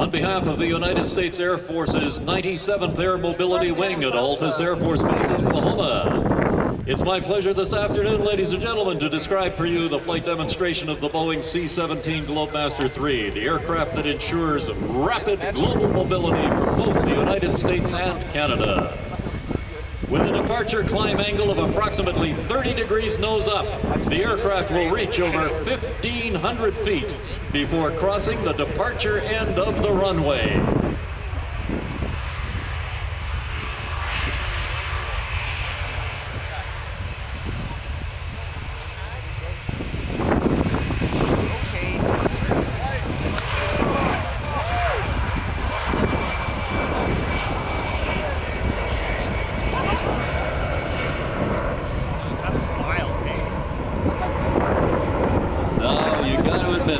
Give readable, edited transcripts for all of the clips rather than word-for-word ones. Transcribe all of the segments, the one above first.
On behalf of the United States Air Force's 97th Air Mobility Wing at Altus Air Force Base, Oklahoma, it's my pleasure this afternoon, ladies and gentlemen, to describe for you the flight demonstration of the Boeing C-17 Globemaster III, the aircraft that ensures rapid global mobility for both the United States and Canada. With a departure climb angle of approximately 30 degrees nose up, the aircraft will reach over 1,500 feet before crossing the departure end of the runway.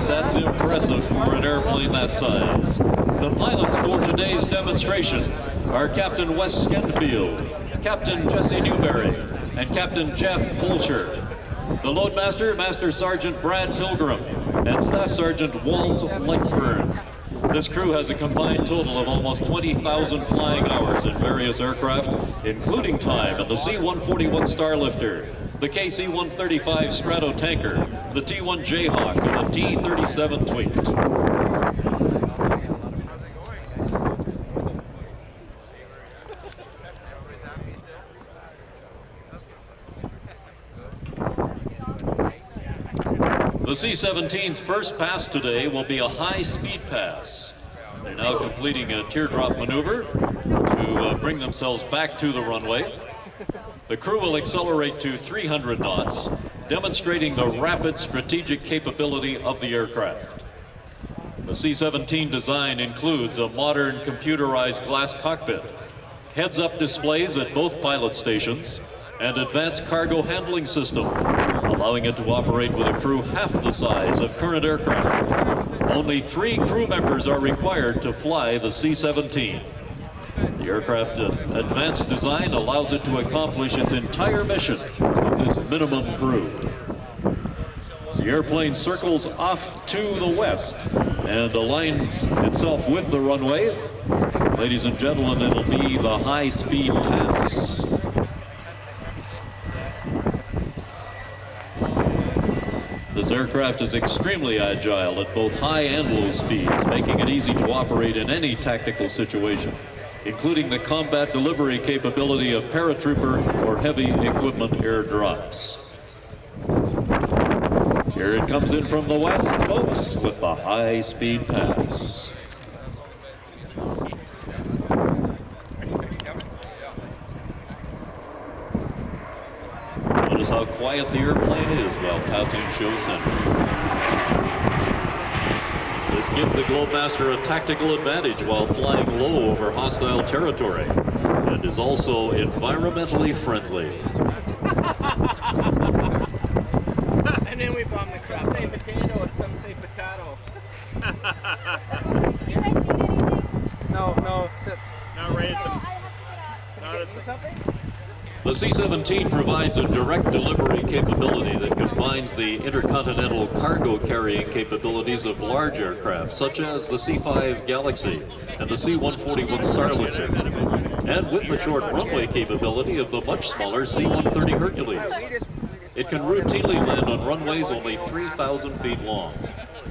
That's impressive for an airplane that size. The pilots for today's demonstration are Captain Wes Skenfield, Captain Jesse Newberry, and Captain Jeff Polsher. The Loadmaster, Master Sergeant Brad Pilgrim, and Staff Sergeant Walt Lightburn. This crew has a combined total of almost 20,000 flying hours in various aircraft, including time in the C-141 Starlifter, the KC-135 Stratotanker, the T-1 Jayhawk, and the T-37 Tweaked. The C-17's first pass today will be a high-speed pass. They're now completing a teardrop maneuver to bring themselves back to the runway. The crew will accelerate to 300 knots, demonstrating the rapid strategic capability of the aircraft. The C-17 design includes a modern computerized glass cockpit, heads-up displays at both pilot stations, and advanced cargo handling system, allowing it to operate with a crew half the size of current aircraft. Only 3 crew members are required to fly the C-17. The aircraft's advanced design allows it to accomplish its entire mission with this minimum crew. The airplane circles off to the west and aligns itself with the runway. Ladies and gentlemen, it'll be the high-speed pass. This aircraft is extremely agile at both high and low speeds, making it easy to operate in any tactical situation, including the combat delivery capability of paratrooper or heavy equipment airdrops. Here it comes in from the west, folks, with the high-speed pass. Notice how quiet the airplane is while passing show center. This gives the Globemaster a tactical advantage while flying low over hostile territory, and is also environmentally friendly. And then we bomb the crap. Some say potato and some say potato. Do you guys need anything? No, sit. Not ready. Not at something? The C-17 provides a direct delivery capability that combines the intercontinental cargo carrying capabilities of large aircraft, such as the C-5 Galaxy and the C-141 Starlifter, and with the short runway capability of the much smaller C-130 Hercules. It can routinely land on runways only 3,000 feet long.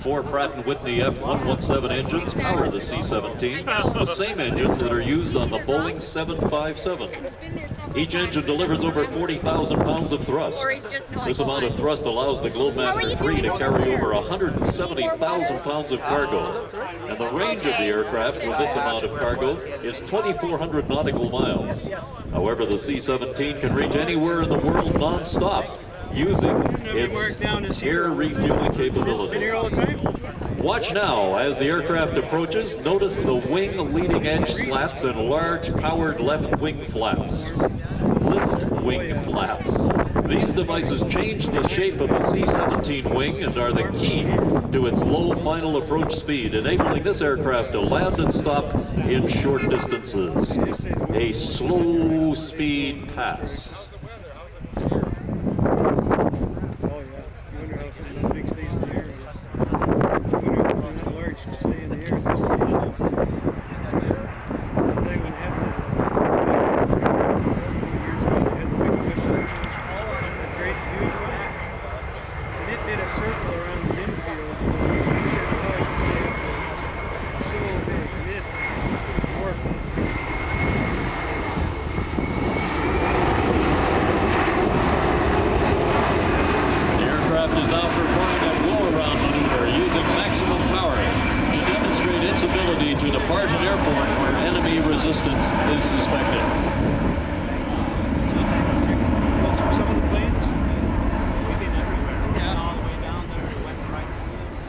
4 Pratt & Whitney F117 engines power the C-17, the same engines that are used on the Boeing 757. Each engine delivers over 40,000 pounds of thrust. This amount of thrust allows the Globemaster III to carry over 170,000 pounds of cargo. And the range of the aircraft for this amount of cargo is 2,400 nautical miles. However, the C-17 can reach anywhere in the world non-stop, using its air refueling capability. Watch now as the aircraft approaches. Notice the wing leading edge slats and large powered left wing flaps. Lift wing flaps. These devices change the shape of the C-17 wing and are the key to its low final approach speed, enabling this aircraft to land and stop in short distances. A slow speed pass. Stay in the air. resistance is suspected. Go through some of the planes? We've been everywhere. We Yeah. went all the way down there. We went right to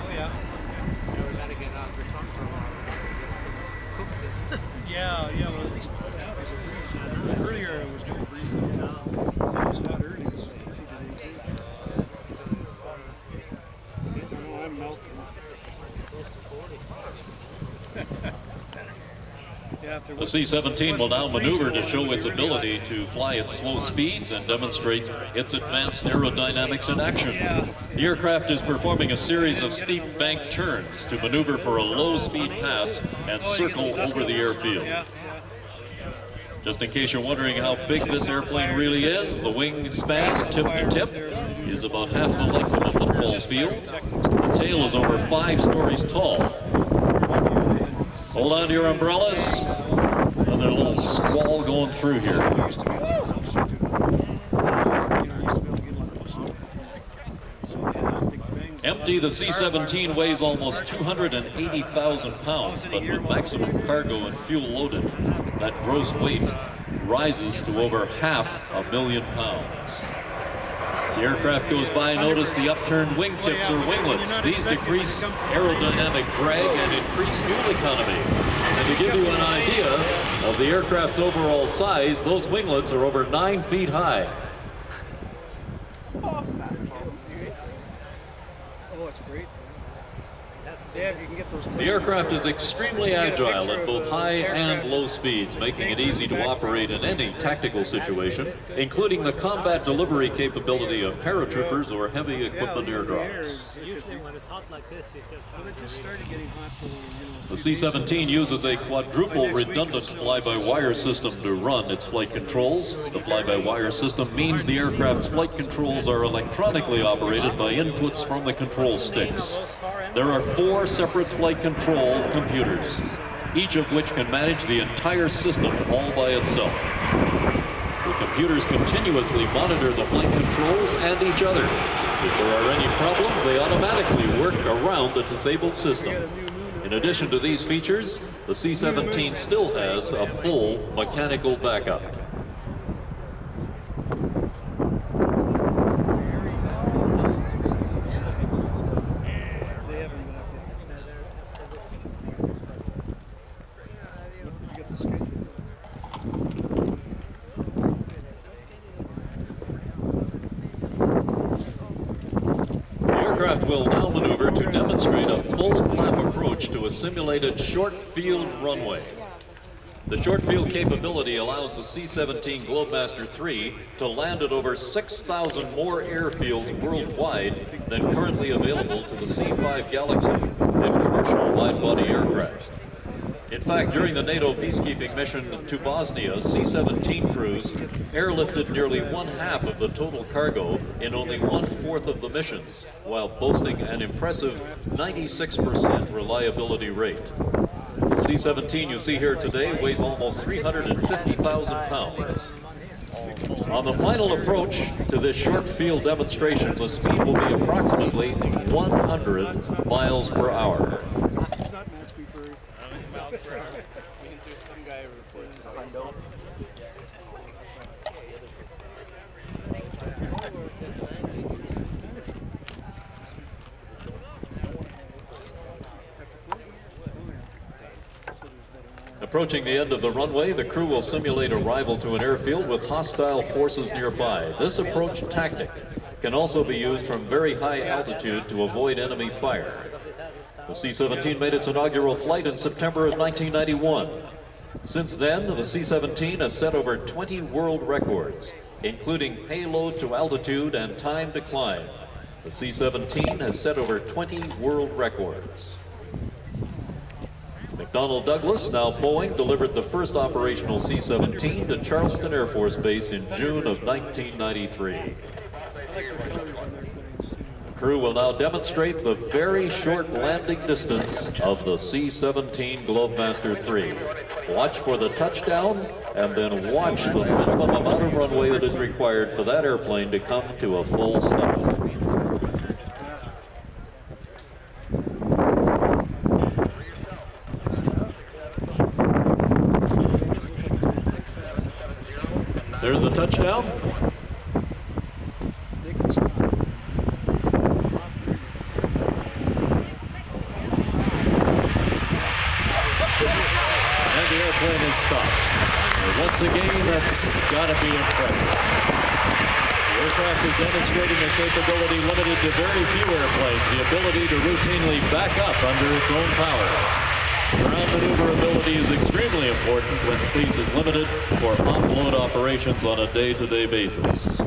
Oh, yeah. yeah, we got to get out of the front for a while. Cooked it. Yeah, yeah, well, at least that was a breeze. Earlier it was no breeze. It was hot early. It was 50 degrees. Oh, I'm melting. Yeah, if there The was- C-17 will now maneuver to show its ability to fly at slow speeds and demonstrate its advanced aerodynamics in action. The aircraft is performing a series of steep bank turns to maneuver for a low-speed pass and circle over the airfield. Yeah, Just in case you're wondering how big this airplane really is, the wing span tip to tip is about half the length of a football field. The tail is over 5 stories tall. Hold on to your umbrellas. Another little squall going through here. we used to be able to closer to it. Used to be able to get a lot closer. So they had those big bangs. Empty, the C-17 weighs almost 280,000 pounds, but with maximum cargo and fuel loaded, that gross weight rises to over 500,000 pounds. As the aircraft goes by, notice the upturned wingtips or winglets. These decrease aerodynamic drag and increase fuel economy. And to give you an idea of the aircraft's overall size, those winglets are over 9 feet high. Oh, it's great. Yeah, if you can get those. The aircraft is extremely agile at both high and low speeds, making it easy to operate in any tactical situation, including the combat delivery capability of paratroopers or heavy equipment airdrops. Usually when it's hot like this, it's just Well, it just started getting hot. The C-17 uses a quadruple redundant fly-by-wire system to run its flight controls. The fly-by-wire system means the aircraft's flight controls are electronically operated by inputs from the control sticks. There are 4 separate flight control computers, each of which can manage the entire system all by itself. The computers continuously monitor the flight controls and each other. If there are any problems, they automatically work around the disabled system. In addition to these features, the C-17 still has a full mechanical backup. They haven't been up yet. Once you get the schedule. The aircraft will now maneuver to demonstrate a full flap approach to a simulated short field runway. The short field capability allows the C-17 Globemaster III to land at over 6,000 more airfields worldwide than currently available to the C-5 Galaxy and commercial wide-body aircraft. In fact, during the NATO peacekeeping mission to Bosnia, C-17 crews airlifted nearly 1/2 of the total cargo in only 1/4 of the missions, while boasting an impressive 96% reliability rate. The C-17 you see here today weighs almost 350,000 pounds. On the final approach to this short field demonstration, the speed will be approximately 100 miles per hour. It's not Mansky for. There's some guy who reports it. Approaching the end of the runway, the crew will simulate arrival to an airfield with hostile forces nearby. This approach tactic can also be used from very high altitude to avoid enemy fire. The C-17 made its inaugural flight in September of 1991. Since then, the C-17 has set over 20 world records, including payload to altitude and time to climb. The C-17 has set over 20 world records. McDonnell Douglas, now Boeing, delivered the first operational C-17 to Charleston Air Force Base in June of 1993. The crew will now demonstrate the very short landing distance of the C-17 Globemaster III. Watch for the touchdown, and then watch the minimum amount of runway that is required for that airplane to come to a full stop. There's the touchdown. They can stop. And the airplane is stopped. And once again, that's got to be impressive. The aircraft is demonstrating a capability limited to very few airplanes, the ability to routinely back up under its own power. Ground maneuverability is extremely important when space is limited for offload operations on a day-to-day basis.